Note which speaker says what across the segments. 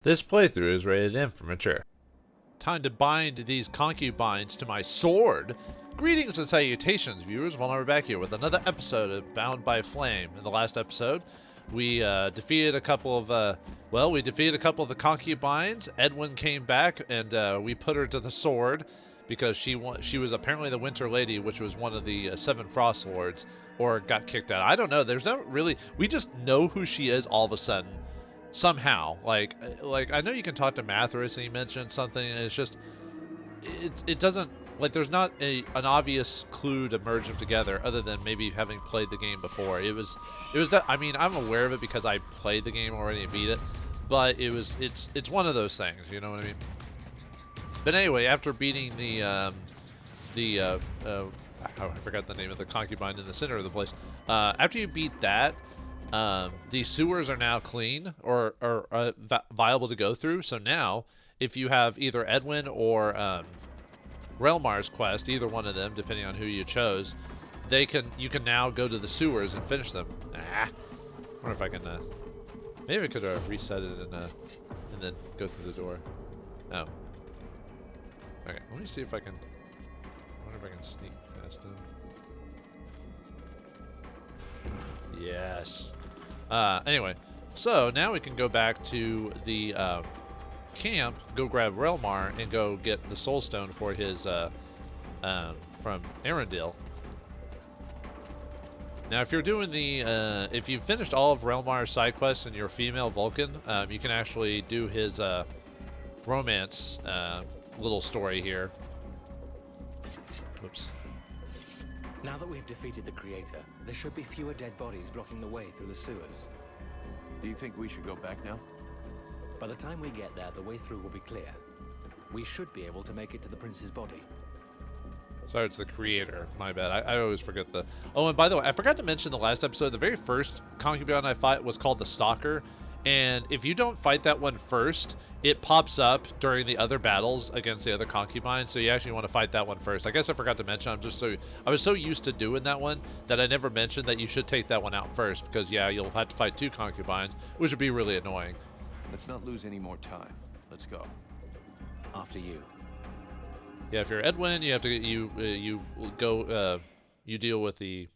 Speaker 1: This playthrough is rated M for mature.
Speaker 2: Time to bind these concubines to my sword. Greetings and salutations, viewers. Vauldemare back here with another episode of Bound by Flame. In the last episode, we defeated a couple of the concubines. Edwin came back, and we put her to the sword because she was apparently the Winter Lady, which was one of the 7 Frost Lords, or got kicked out. I don't know. There's not really. We just know who she is all of a sudden. Somehow, like I know you can talk to Mathras and he mentioned something, and it's just it doesn't, like, there's not an obvious clue to merge them together other than maybe having played the game before. It was that, I mean, I'm aware of it because I played the game already and beat it, but it's one of those things, you know what I mean? But anyway, after beating I forgot the name of the concubine in the center of the place. After you beat that, the sewers are now clean or viable to go through. So now, if you have either Edwin or Relmar's quest, either one of them, depending on who you chose, you can now go to the sewers and finish them. I wonder if I can. Maybe I could reset it and then go through the door. Oh. Okay. Let me see if I can. I wonder if I can sneak past him. Yes. Anyway, so now we can go back to the camp, go grab Relmar, and go get the Soul Stone for his from Arendelle. Now, if you're doing if you've finished all of Relmar's side quests and you're a female Vulcan, you can actually do his romance little story here. Whoops.
Speaker 3: Now that we've defeated the Creator, there should be fewer dead bodies blocking the way through the sewers.
Speaker 4: Do you think we should go back now?
Speaker 3: By the time we get there, the way through will be clear. We should be able to make it to the Prince's body.
Speaker 2: Sorry, it's the Creator. My bad. I always forget the... Oh, and by the way, I forgot to mention the last episode, the very first concubine I fought was called the Stalker. And if you don't fight that one first, it pops up during the other battles against the other concubines, so you actually want to fight that one first. I guess I forgot to mention, I was so used to doing that one that I never mentioned that you should take that one out first, because yeah, you'll have to fight 2 concubines, which would be really annoying.
Speaker 4: Let's not lose any more time. Let's go.
Speaker 3: After you.
Speaker 2: Yeah, if you're Edwin, you have to you deal with the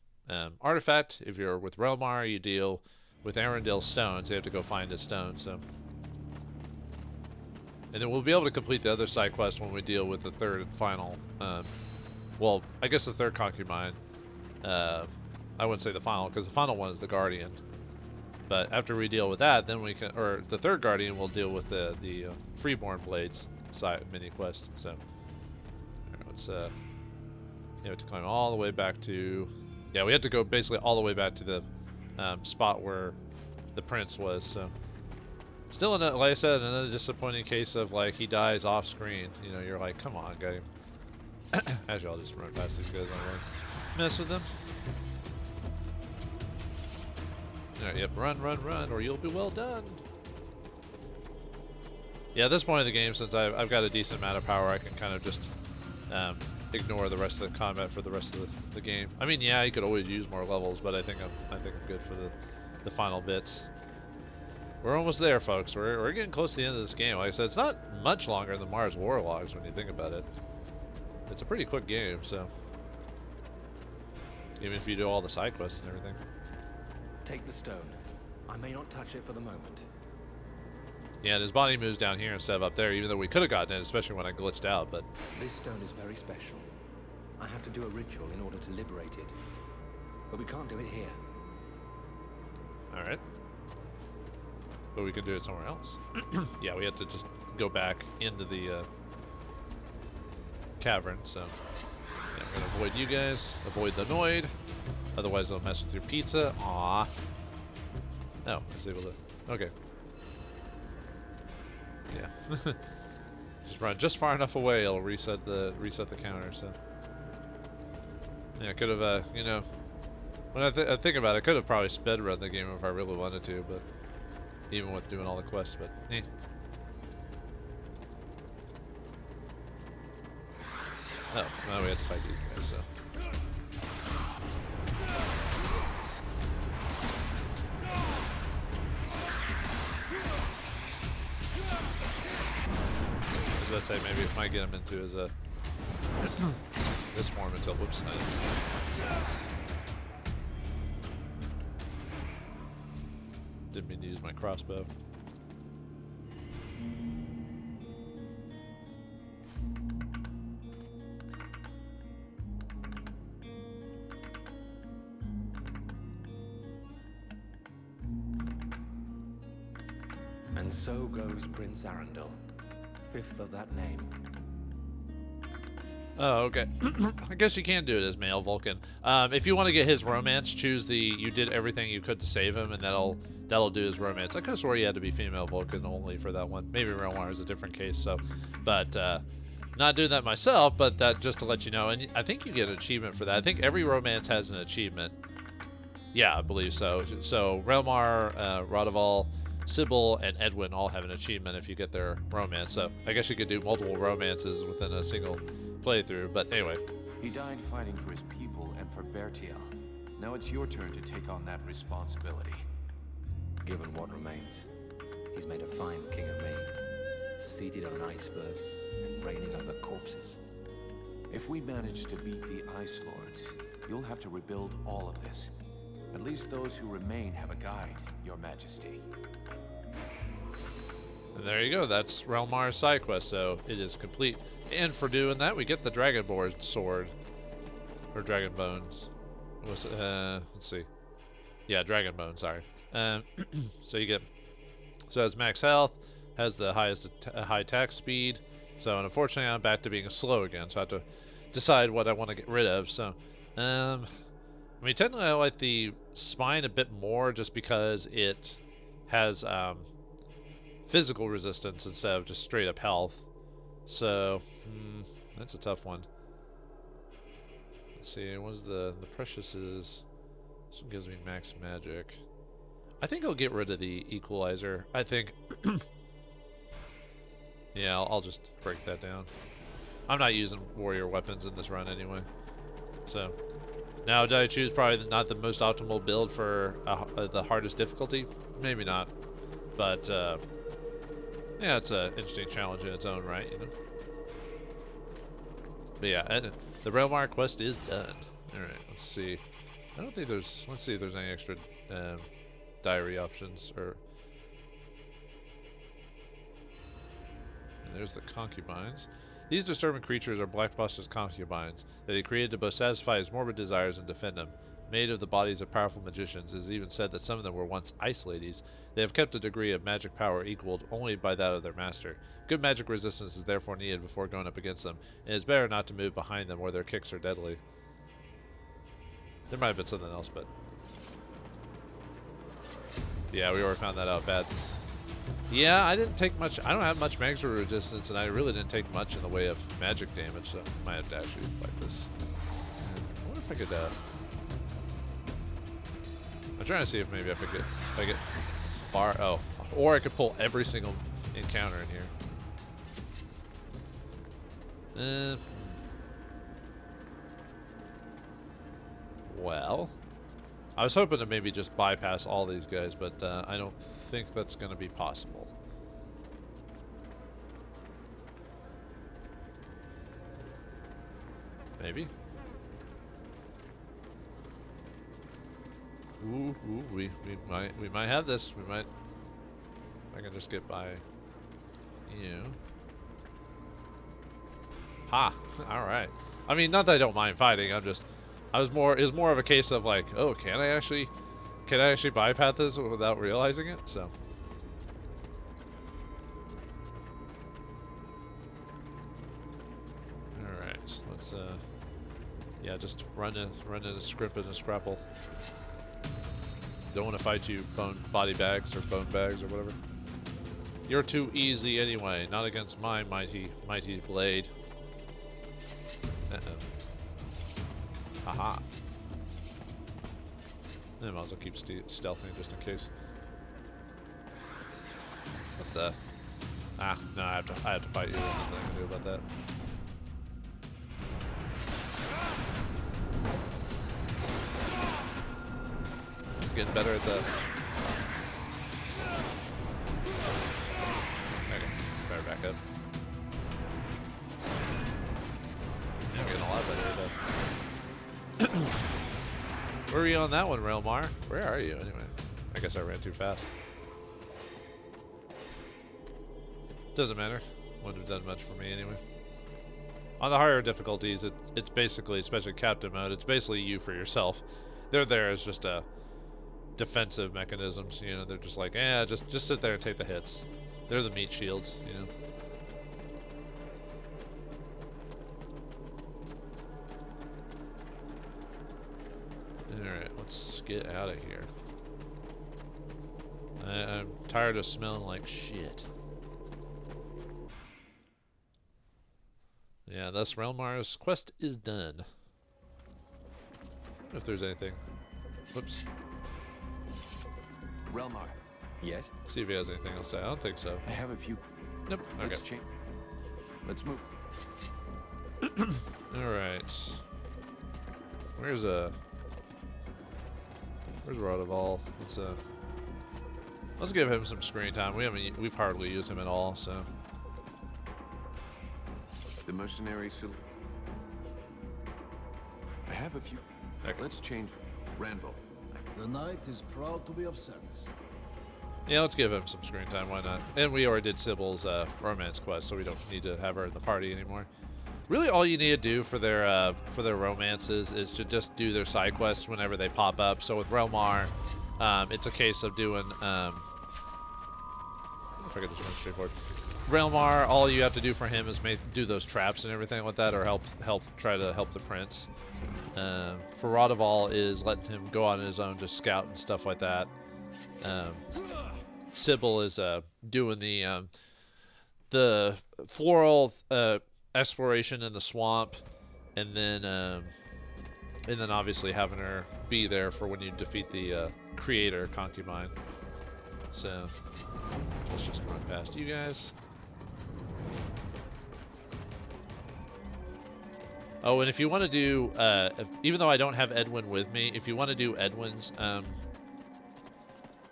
Speaker 2: artifact. If you're with Relmar, you deal with Arendelle's stones. They have to go find a stone, so. And then we'll be able to complete the other side quest when we deal with the third and final, well, I guess the third concubine. I wouldn't say the final, because the final one is the Guardian. But after we deal with that, then we can, or the third Guardian will deal with the Freeborn Blades side mini quest, so. Let's, you have to climb all the way back to, yeah, we have to go basically all the way back to the spot where the prince was, so still like I said, another disappointing case of, like, he dies off screen. You know, you're like, come on, guy. Actually, I'll just run past these guys on mess with them. Alright, yep, run, or you'll be well done. Yeah, at this point in the game, since I've got a decent amount of power, I can kind of just ignore the rest of the combat for the rest of the game. I mean, yeah, you could always use more levels, but I think I'm good for the final bits. We're almost there, folks. We're getting close to the end of this game. Like I said, it's not much longer than Mars Warlogs when you think about it. It's a pretty quick game, so even if you do all the side quests and everything.
Speaker 3: Take the stone. I may not touch it for the moment.
Speaker 2: Yeah, and his body moves down here instead of up there, even though we could have gotten it, especially when I glitched out, but...
Speaker 3: This stone is very special. I have to do a ritual in order to liberate it. But we can't do it here.
Speaker 2: Alright. But we can do it somewhere else. Yeah, we have to just go back into the cavern, so... Yeah, I'm gonna avoid you guys, avoid the Noid. Otherwise they'll mess with your pizza. Aww. No, I was able to... Okay. Yeah. Just run just far enough away, it'll reset the counter, so. Yeah, I could have, you know, when I think about it, I could have probably sped run the game if I really wanted to, but even with doing all the quests, but eh. Oh, now we have to fight these guys, so. about to say maybe it might get him into his this form until whoops. Didn't mean to use my crossbow.
Speaker 3: And so goes Prince Arundel, 5th of that name.
Speaker 2: Oh, okay. I guess you can do it as male Vulcan. If you want to get his romance, choose the you did everything you could to save him, and that'll do his romance. I could have swore you had to be female Vulcan only for that one. Maybe Realmar is a different case. So, but not doing that myself. But that just to let you know, and I think you get an achievement for that. I think every romance has an achievement. Yeah, I believe so. So Realmar, Rodival, Sybil, and Edwin all have an achievement if you get their romance. So I guess you could do multiple romances within a single playthrough. But anyway.
Speaker 4: He died fighting for his people and for Vertia. Now it's your turn to take on that responsibility.
Speaker 3: Given what remains, he's made a fine king of me, seated on an iceberg and reigning over corpses.
Speaker 4: If we manage to beat the Ice Lords, you'll have to rebuild all of this. At least those who remain have a guide, Your Majesty.
Speaker 2: And there you go. That's Realmar's side quest, so it is complete. And for doing that, we get the Dragonborn sword, or Dragon Bones. Let's see. Yeah, Dragon Bone. Sorry. So you get. So it has max health, has the highest high attack speed. So and unfortunately, I'm back to being slow again. So I have to decide what I want to get rid of. So, I mean, technically, I like the spine a bit more, just because it has physical resistance instead of just straight up health. So that's a tough one. Let's see, what's the precious is. This one gives me max magic. I think I'll get rid of the equalizer. I think yeah, I'll just break that down. I'm not using warrior weapons in this run anyway. So now, did I choose probably not the most optimal build for the hardest difficulty? Maybe not, but yeah, it's an interesting challenge in its own right, you know. But yeah, and the Realmar quest is done. All right, let's see. I don't think there's. Let's see if there's any extra diary options or. And there's the concubines. These disturbing creatures are Blackbuster's concubines that he created to both satisfy his morbid desires and defend him. Made of the bodies of powerful magicians, it is even said that some of them were once ice ladies. They have kept a degree of magic power equaled only by that of their master. Good magic resistance is therefore needed before going up against them. It is better not to move behind them, or their kicks are deadly. There might have been something else, but yeah, we already found that out bad. Yeah, I didn't take much. I don't have much magic resistance, and I really didn't take much in the way of magic damage, so I might have to actually fight this. I wonder if I could. I'm trying to see if maybe if I get bar. Oh, or I could pull every single encounter in here. Well, I was hoping to maybe just bypass all these guys, but I don't think that's going to be possible. Maybe. Ooh, we might have this. We might. I can just get by you. Ha! All right. I mean, not that I don't mind fighting. It was more of a case of like, oh, can I actually bypass this without realizing it? So. All right. Let's yeah, just run in a script and a scrapple. Don't want to fight you, body bags or bone bags or whatever. You're too easy anyway. Not against my mighty blade. Haha. I might as well keep stealthing just in case. What the? Ah, no, I have to fight you. There's nothing I can do about that. Getting better at that. Okay, better back up. Where are you on that one, Realmar? Where are you, anyway? I guess I ran too fast. Doesn't matter. Wouldn't have done much for me, anyway. On the higher difficulties, it's basically, especially Captain Mode, it's basically you for yourself. They're there as just a defensive mechanisms, you know, they're just like, just sit there and take the hits. They're the meat shields, you know. Alright, let's get out of here. I'm tired of smelling like shit. Yeah, thus Realmar's quest is done. I wonder if there's anything. Whoops.
Speaker 4: Relmar,
Speaker 3: Yes?
Speaker 2: See if he has anything else to say. I don't think so.
Speaker 4: I have a few.
Speaker 2: Nope. Okay.
Speaker 4: Let's change. Let's move.
Speaker 2: Alright. Where's Rodovall? Let's give him some screen time. We've hardly used him at all, so.
Speaker 4: The mercenary I have a few.
Speaker 2: Okay.
Speaker 4: Let's change. Ranville.
Speaker 5: The knight is proud to be of service.
Speaker 2: Yeah, let's give him some screen time. Why not? And we already did Sybil's romance quest, so we don't need to have her in the party anymore. Really, all you need to do for their romances is to just do their side quests whenever they pop up. So with Realmar, it's a case of doing. I don't know if I could just run straight forward. Realmar, all you have to do for him is do those traps and everything like that, or try to help the prince. For Rodovall is letting him go on his own, just scout and stuff like that. Sybil is doing the floral exploration in the swamp, and then obviously having her be there for when you defeat the creator concubine. So let's just run past you guys. Oh, and if you want to do, even though I don't have Edwin with me, if you want to do Edwin's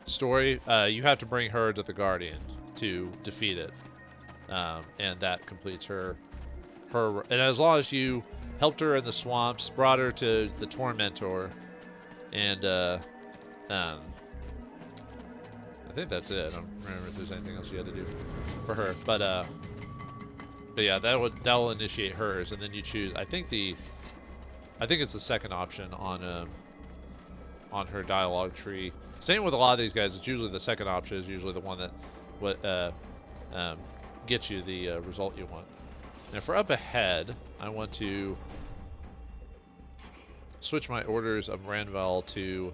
Speaker 2: story, you have to bring her to the Guardian to defeat it, and that completes her. And as long as you helped her in the swamps, brought her to the Tormentor, and I think that's it. I don't remember if there's anything else you had to do for her, but yeah, that'll initiate hers, and then you choose. I think it's the second option on her dialogue tree. Same with a lot of these guys. It's usually the second option is usually the one that gets you the result you want. Now for up ahead, I want to switch my orders of Ranville to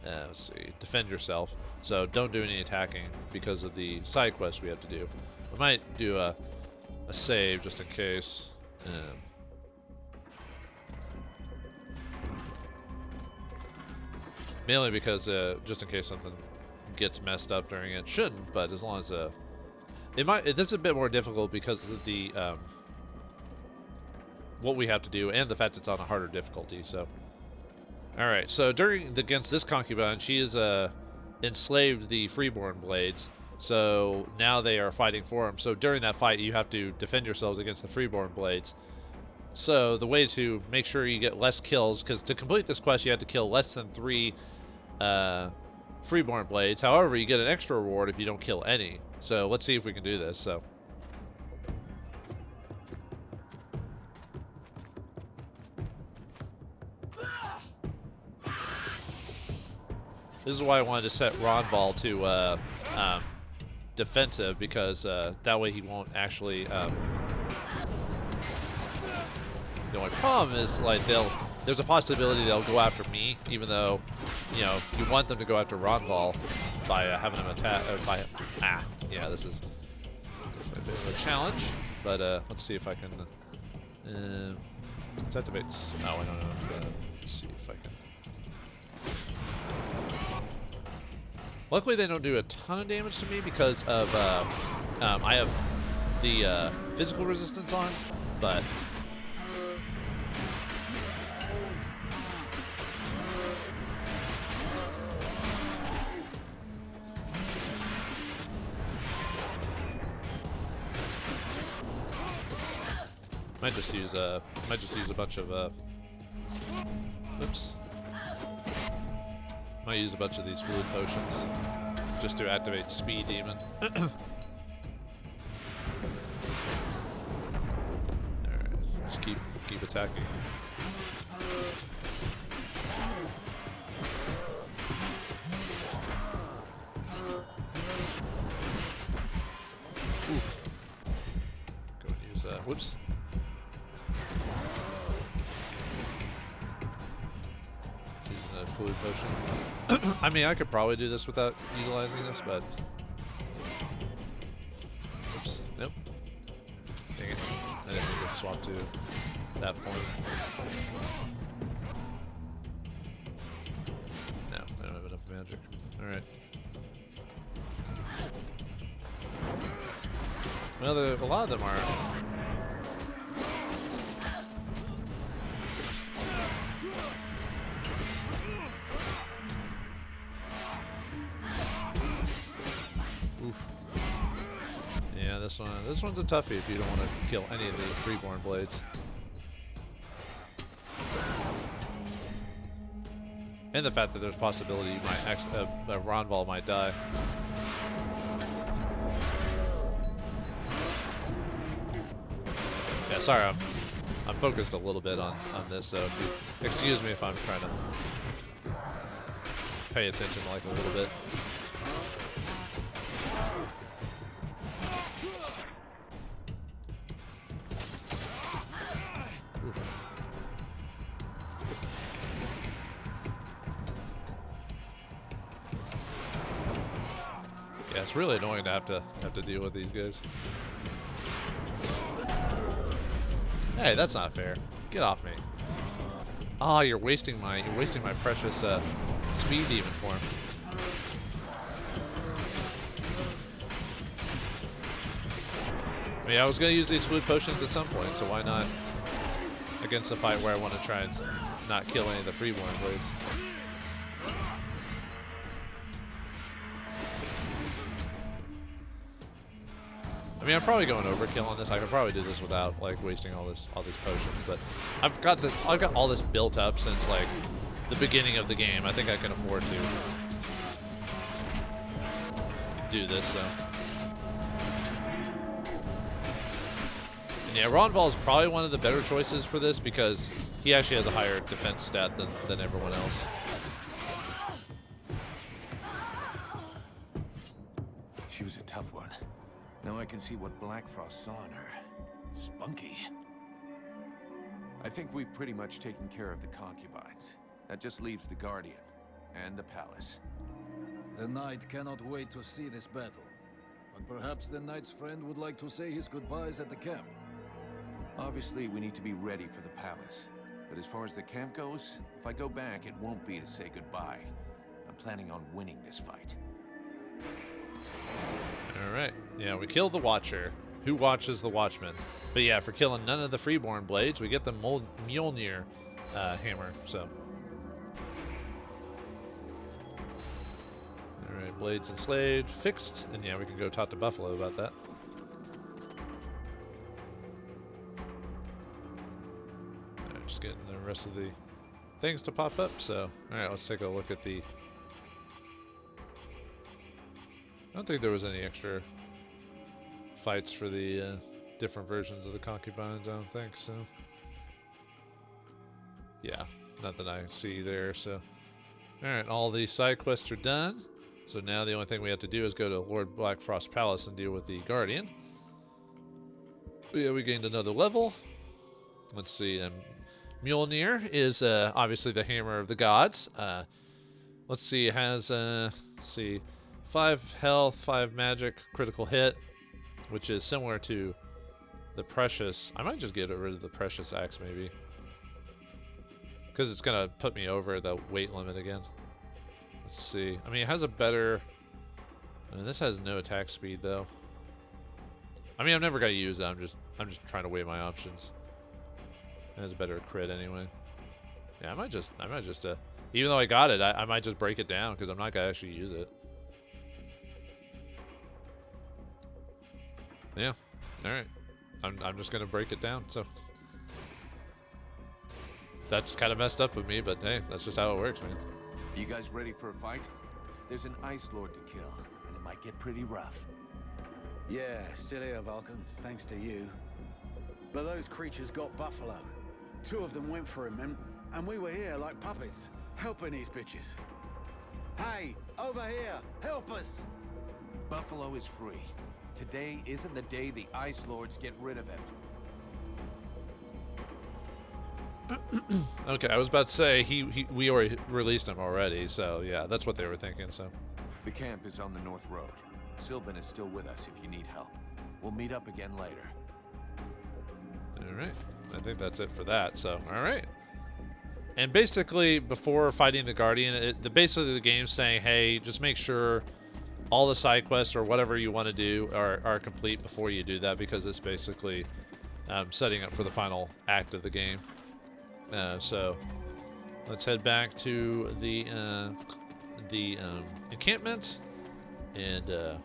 Speaker 2: let's see, defend yourself. So don't do any attacking because of the side quest we have to do. We might do a save just in case. Mainly because just in case something gets messed up during it. Shouldn't, but as long as this is a bit more difficult because of the what we have to do and the fact it's on a harder difficulty. So all right, so against this concubine, she is enslaved the freeborn blades. So now they are fighting for him. So during that fight, you have to defend yourselves against the freeborn blades. So the way to make sure you get less kills, because to complete this quest, you have to kill less than 3 freeborn blades. However, you get an extra reward if you don't kill any. So let's see if we can do this. So this is why I wanted to set Ronval to defensive, because that way he won't actually. The only problem is like there's a possibility they'll go after me, even though you want them to go after Ronval by having him attack. Yeah, this is a bit of a challenge, but let's see if I can. Let's activate. Oh, I don't know. Let's see if I can. Luckily, they don't do a ton of damage to me because of I have the physical resistance on, but might just use a bunch of oops. Might use a bunch of these fluid potions just to activate Speed Demon. Alright, just keep attacking. Oof. Go and use whoops. Using a fluid potion. I mean, I could probably do this without utilizing this, but oops, nope. Dang it. I didn't need to swap to that form. No, I don't have enough magic. Alright. Well, a lot of them are. Oof. Yeah, this one's a toughie if you don't want to kill any of the freeborn blades. And the fact that there's a possibility you might Ronval might die. Yeah, sorry, I'm focused a little bit on this, so excuse me if I'm trying to pay attention like a little bit. Yeah, it's really annoying to have to deal with these guys. Hey, that's not fair. Get off me. Ah, you're wasting my precious Speed Demon form. I mean, I was gonna use these fluid potions at some point, so why not against a fight where I want to try and not kill any of the freeborn blades. I mean, I'm probably going overkill on this. I could probably do this without like wasting all these potions, but I've got all this built up since like the beginning of the game. I think I can afford to do this. So, and yeah, Ronval is probably one of the better choices for this because he actually has a higher defense stat than everyone else.
Speaker 4: She was a tough one. Now I can see what Blackfrost saw in her. Spunky. I think we've pretty much taken care of the concubines. That just leaves the Guardian and the palace.
Speaker 5: The knight cannot wait to see this battle. But perhaps the knight's friend would like to say his goodbyes at the camp.
Speaker 4: Obviously, we need to be ready for the palace. But as far as the camp goes, if I go back, it won't be to say goodbye. I'm planning on winning this fight.
Speaker 2: Alright, yeah, we killed the Watcher. Who watches the Watchman? But yeah, for killing none of the freeborn blades, we get the Mjolnir hammer, so. Alright, blades enslaved, fixed, and yeah, we can go talk to Buffalo about that. Alright, just getting the rest of the things to pop up, so. Alright, let's take a look at the... I don't think there was any extra fights for the different versions of the concubines. I don't think so. Yeah, nothing I see there. So, all right, all the side quests are done. So now the only thing we have to do is go to Lord Blackfrost's palace and deal with the Guardian. But yeah, we gained another level. Let's see. Mjolnir is obviously the hammer of the gods. Let's see. It has let's see. 5 health, 5 magic, critical hit, which is similar to the Precious. I might just get rid of the Precious Axe, maybe. Because it's going to put me over the weight limit again. Let's see. I mean, it has a better... I mean, this has no attack speed, though. I mean, I'm never going to use it. I'm just trying to weigh my options. It has a better crit anyway. Yeah, I might just even though I got it, I might just break it down because I'm not going to actually use it. Yeah, all right. I'm just gonna break it down. So that's kind of messed up with me, but hey, that's just how it works, man.
Speaker 4: You guys ready for a fight? There's an Ice Lord to kill, and it might get pretty rough.
Speaker 6: Yeah, still here, Vulcan, thanks to you. But those creatures got Buffalo. 2 of them went for him, and we were here like puppets, helping these bitches. Hey, over here, help us!
Speaker 4: Buffalo is free. Today isn't the day the Ice Lords get rid of him.
Speaker 2: Okay, I was about to say we already released him already, so yeah, that's what they were thinking. So
Speaker 4: The camp is on the North Road. Sylvan is still with us if you need help. We'll meet up again later.
Speaker 2: all right, I think that's it for that. So all right, and basically before fighting the Guardian, basically the game's saying, hey, just make sure all the side quests or whatever you want to do are complete before you do that, because it's basically setting up for the final act of the game. So let's head back to the encampment and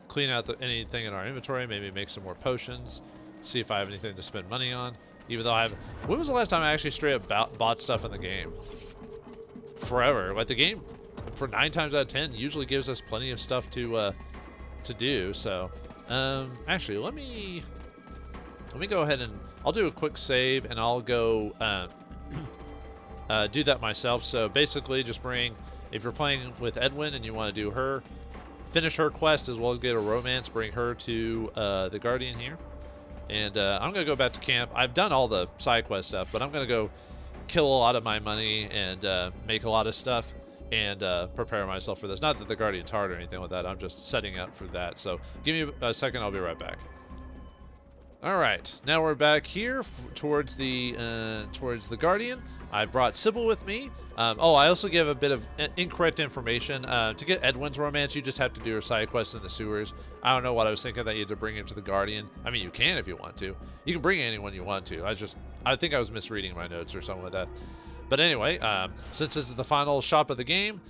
Speaker 2: clean out anything in our inventory. Maybe make some more potions. See if I have anything to spend money on. Even though I have. When was the last time I actually straight up bought stuff in the game? Forever. Like the game, for 9 times out of 10, usually gives us plenty of stuff to do. So actually, let me go ahead and I'll do a quick save, and I'll go do that myself. So basically, just if you're playing with Edwin and you want to do finish her quest as well as get a romance, bring her to the Guardian here. And I'm going to go back to camp. I've done all the side quest stuff, but I'm going to go kill a lot of my money and make a lot of stuff and prepare myself for this. Not that the Guardian's hard or anything like that. I'm just setting up for that. So give me a second. I'll be right back. All right, now we're back here towards the Guardian. I brought Sybil with me. I also give a bit of incorrect information. To get Edwin's romance, you just have to do her side quest in the sewers. I don't know what I was thinking that you had to bring him to the Guardian. I mean, you can if you want to. You can bring anyone you want to. I think I was misreading my notes or something like that. But anyway, since this is the final shop of the game,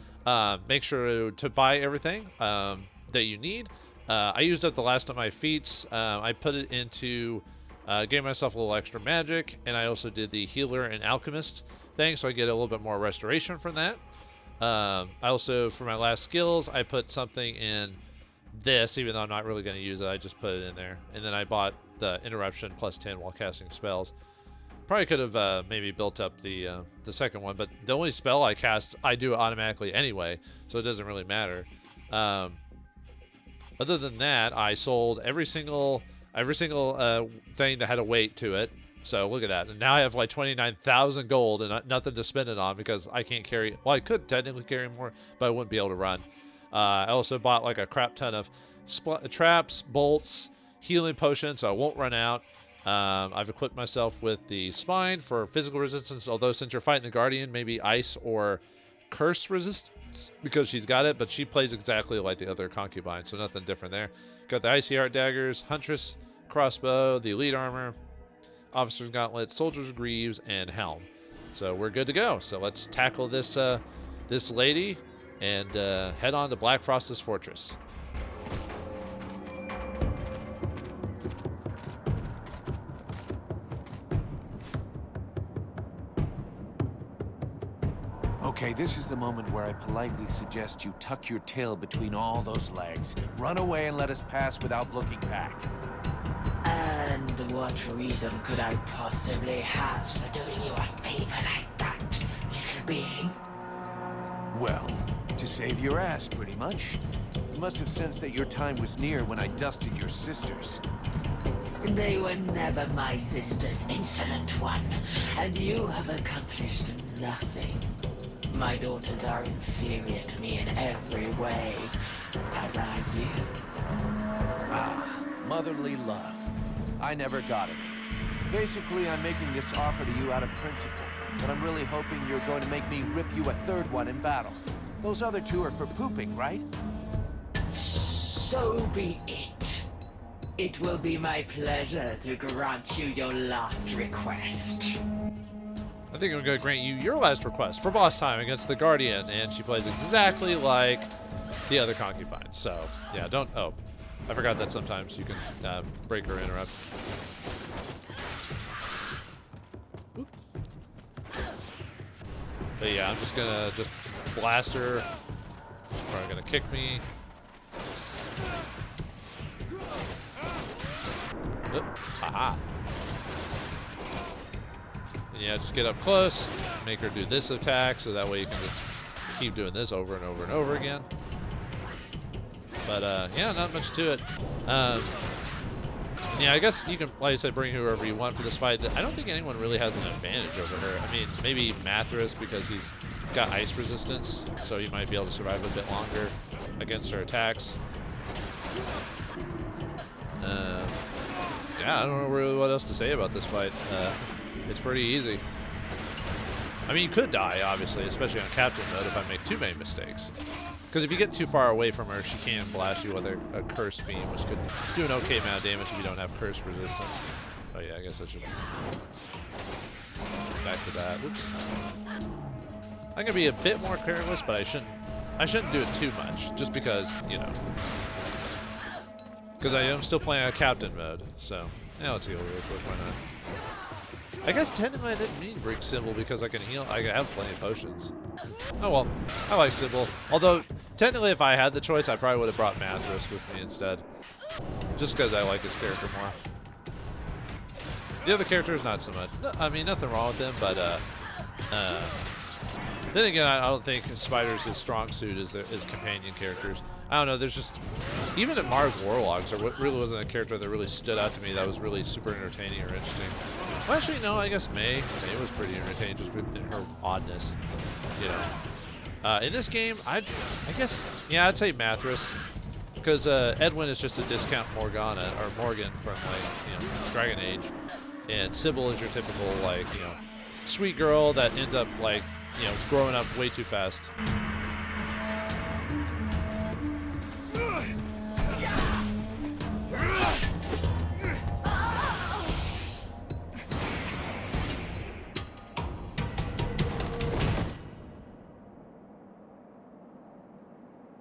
Speaker 2: make sure to buy everything that you need. I used up the last of my feats. I put it into, gave myself a little extra magic, and I also did the healer and alchemist thing, so I get a little bit more restoration from that. I also, for my last skills, I put something in this, even though I'm not really going to use it. I just put it in there, and then I bought the interruption plus 10 while casting spells. Probably could have maybe built up the second one, but the only spell I cast, I do it automatically anyway, so it doesn't really matter. Other than that, I sold every single thing that had a weight to it. So look at that. And now I have like 29,000 gold and nothing to spend it on because I can't carry. Well, I could technically carry more, but I wouldn't be able to run. I also bought like a crap ton of traps, bolts, healing potions, so I won't run out. I've equipped myself with the spine for physical resistance. Although since you're fighting the Guardian, maybe ice or curse resist. Because she's got it, but she plays exactly like the other concubine, so nothing different there. Got the icy art daggers, huntress crossbow, the elite armor, officer's gauntlet, soldier's greaves, and helm. So we're good to go. So let's tackle this this lady and head on to Black Frost's fortress.
Speaker 4: Okay, this is the moment where I politely suggest you tuck your tail between all those legs. Run away and let us pass without looking back.
Speaker 7: And what reason could I possibly have for doing you a favor like that, little being?
Speaker 4: Well, to save your ass, pretty much. You must have sensed that your time was near when I dusted your sisters.
Speaker 7: They were never my sisters, insolent one, and you have accomplished nothing. My daughters are inferior to me in every way, as are you.
Speaker 4: Ah, motherly love. I never got it. Basically, I'm making this offer to you out of principle, but I'm really hoping you're going to make me rip you a third one in battle. Those other 2 are for pooping, right?
Speaker 7: So be it. It will be my pleasure to grant you your last request.
Speaker 2: I think I'm going to grant you your last request for boss time against the Guardian, and she plays exactly like the other concubines. So, yeah, don't... Oh, I forgot that sometimes you can break or interrupt. Oop. But yeah, I'm just going to blaster. He's probably gonna kick me. Oop, haha. And yeah, just get up close, make her do this attack, so that way you can just keep doing this over and over and over again. But yeah, not much to it. Yeah, I guess you can, like I said, bring whoever you want for this fight. I don't think anyone really has an advantage over her. I mean, maybe Mathras because he's got ice resistance, so he might be able to survive a bit longer against her attacks. Yeah, I don't know really what else to say about this fight. It's pretty easy. I mean, you could die, obviously, especially on captain mode if I make too many mistakes. Because if you get too far away from her, she can blast you with a curse beam, which could do an okay amount of damage if you don't have curse resistance. Oh yeah, I guess I should back to that. Oops. I'm gonna be a bit more careless, but I shouldn't do it too much, just because, you know, because I am still playing on captain mode. So yeah, let's heal real quick. Why not? I guess technically I didn't mean to bring Sybil because I can heal. I have plenty of potions. Oh well, I like Sybil. Although technically, if I had the choice, I probably would have brought Mathras with me instead, just because I like his character more. The other characters, not so much. No, I mean, nothing wrong with them, but then again, I don't think Spider's as strong suit as companion characters. I don't know. There's just, even at Mars Warlogs, there really wasn't a character that really stood out to me that was really super entertaining or interesting. Well, actually, no. I guess May was pretty entertaining just in her oddness, you know. In this game, I guess, yeah, I'd say Mathras, because Edwin is just a discount Morgana or Morgan from, like, you know, Dragon Age, and Sybil is your typical, like, you know, sweet girl that ends up, like, you know, growing up way too fast.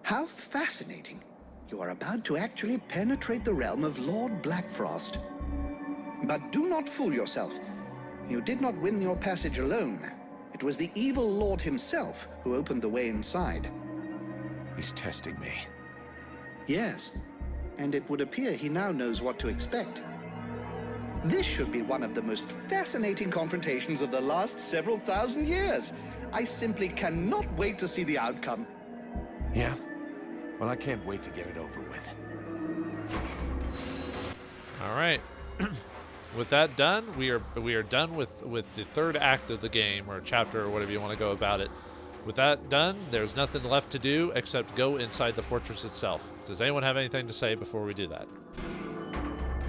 Speaker 8: How fascinating. You are about to actually penetrate the realm of Lord Blackfrost. But do not fool yourself. You did not win your passage alone. It was the evil Lord himself who opened the way inside.
Speaker 4: He's testing me.
Speaker 8: Yes, and it would appear he now knows what to expect. This should be one of the most fascinating confrontations of the last several thousand years. I simply cannot wait to see the outcome.
Speaker 4: Yeah? Well, I can't wait to get it over with.
Speaker 2: All right. With that done, we are done with the third act of the game, or chapter, or whatever you want to go about it. With that done, there's nothing left to do except go inside the fortress itself. Does anyone have anything to say before we do that?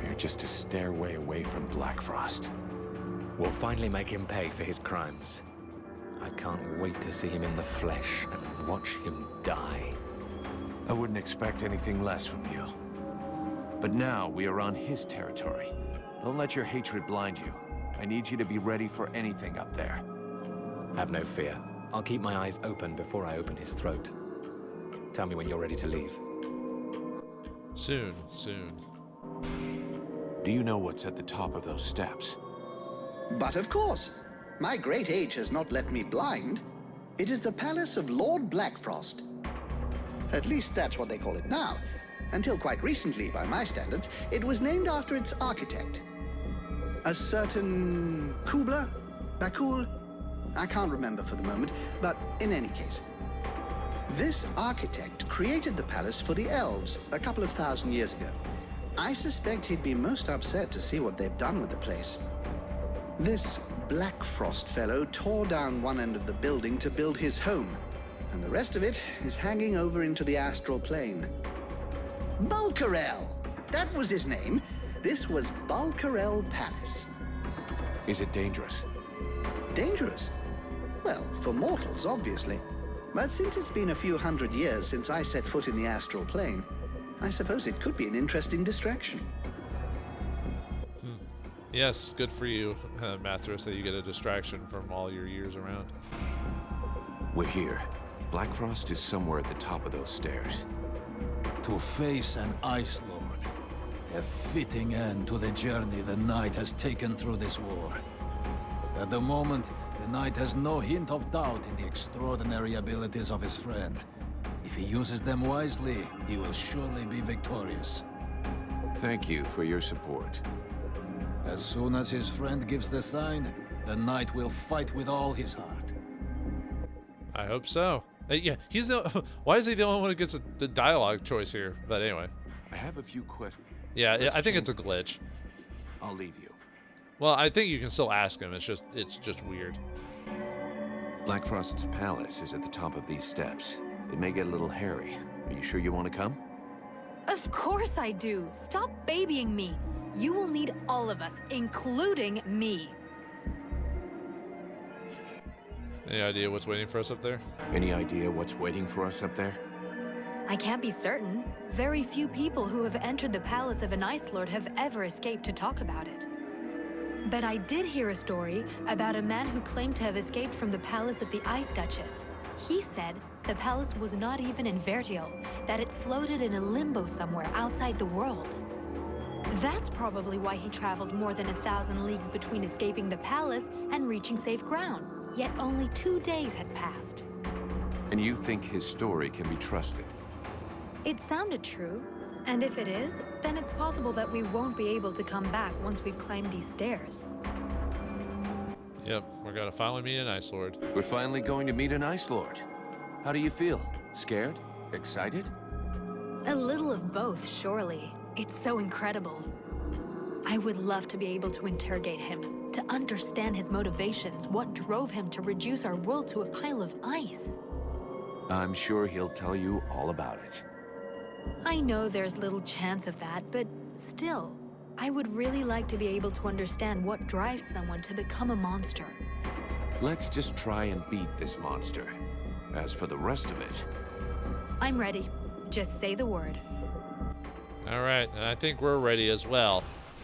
Speaker 4: We're just a stairway away from Blackfrost.
Speaker 3: We'll finally make him pay for his crimes. I can't wait to see him in the flesh and watch him die.
Speaker 4: I wouldn't expect anything less from you. But now we are on his territory. Don't let your hatred blind you. I need you to be ready for anything up there.
Speaker 3: Have no fear. I'll keep my eyes open before I open his throat. Tell me when you're ready to leave.
Speaker 2: Soon, soon.
Speaker 4: Do you know what's at the top of those steps?
Speaker 8: But of course, my great age has not left me blind. It is the palace of Lord Blackfrost. At least that's what they call it now. Until quite recently, by my standards, it was named after its architect. A certain Kubla? Bakul? I can't remember for the moment, but in any case. This architect created the palace for the elves a couple of thousand years ago. I suspect he'd be most upset to see what they've done with the place. This Blackfrost fellow tore down one end of the building to build his home, and the rest of it is hanging over into the astral plane. Bulkarel! That was his name. This was Bulkarel Palace.
Speaker 4: Is it dangerous?
Speaker 8: Dangerous? Well, for mortals, obviously. But since it's been a few hundred years since I set foot in the astral plane, I suppose it could be an interesting distraction.
Speaker 2: Yes, good for you, Mathras, that you get a distraction from all your years around.
Speaker 4: We're here. Blackfrost is somewhere at the top of those stairs.
Speaker 5: To face an Ice Lord. A fitting end to the journey the Knight has taken through this war. At the moment, the knight has no hint of doubt in the extraordinary abilities of his friend. If he uses them wisely, he will surely be victorious.
Speaker 4: Thank you for your support.
Speaker 5: As soon as his friend gives the sign, the knight will fight with all his heart.
Speaker 2: I hope so. Yeah, he's the. Why is he the only one who gets the dialogue choice here? But anyway.
Speaker 4: I have a few questions.
Speaker 2: Yeah, I think it's a glitch.
Speaker 4: I'll leave you.
Speaker 2: Well, I think you can still ask him. It's just weird.
Speaker 4: Blackfrost's palace is at the top of these steps. It may get a little hairy. Are you sure you want to come?
Speaker 9: Of course I do. Stop babying me. You will need all of us, including me.
Speaker 2: Any idea what's waiting for us up there?
Speaker 4: Any idea what's waiting for us up there?
Speaker 9: I can't be certain. Very few people who have entered the palace of an Ice Lord have ever escaped to talk about it. But I did hear a story about a man who claimed to have escaped from the palace of the Ice Duchess. He said the palace was not even in Vertial, that it floated in a limbo somewhere outside the world. That's probably why he traveled more than 1,000 leagues between escaping the palace and reaching safe ground. Yet only 2 days had passed.
Speaker 4: And you think his story can be trusted?
Speaker 9: It sounded true. And if it is, then it's possible that we won't be able to come back once we've climbed these stairs.
Speaker 2: Yep, we're gonna finally meet an Ice Lord.
Speaker 4: We're finally going to meet an Ice Lord. How do you feel? Scared? Excited?
Speaker 9: A little of both, surely. It's so incredible. I would love to be able to interrogate him, to understand his motivations, what drove him to reduce our world to a pile of ice.
Speaker 4: I'm sure he'll tell you all about it.
Speaker 9: I know there's little chance of that, but still, I would really like to be able to understand what drives someone to become a monster.
Speaker 4: Let's just try and beat this monster. As for the rest of it...
Speaker 9: I'm ready. Just say the word.
Speaker 2: All right, and I think we're ready as well.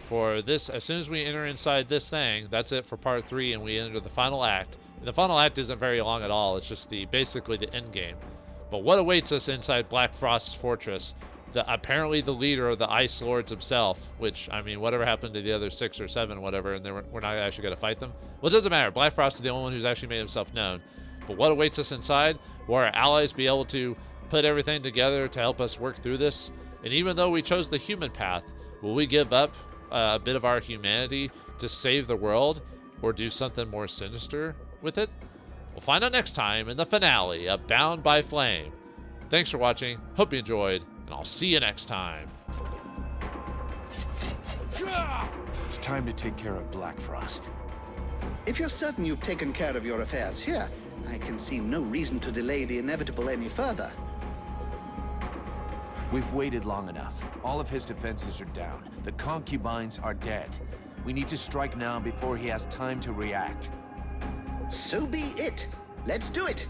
Speaker 2: For this, as soon as we enter inside this thing, that's it for part 3, and we enter the final act. And the final act isn't very long at all. It's just basically the end game. But what awaits us inside Blackfrost's fortress? Apparently the leader of the Ice Lords himself, which, I mean, whatever happened to the other 6 or 7, whatever, and we're not actually going to fight them? Well, it doesn't matter. Blackfrost is the only one who's actually made himself known. But what awaits us inside? Will our allies be able to put everything together to help us work through this? And even though we chose the human path, will we give up a bit of our humanity to save the world, or do something more sinister with it? We'll find out next time in the finale of Bound by Flame. Thanks for watching, hope you enjoyed, and I'll see you next time.
Speaker 4: It's time to take care of Blackfrost.
Speaker 8: If you're certain you've taken care of your affairs here, I can see no reason to delay the inevitable any further.
Speaker 4: We've waited long enough. All of his defenses are down. The concubines are dead. We need to strike now before he has time to react.
Speaker 8: So be it. Let's do it.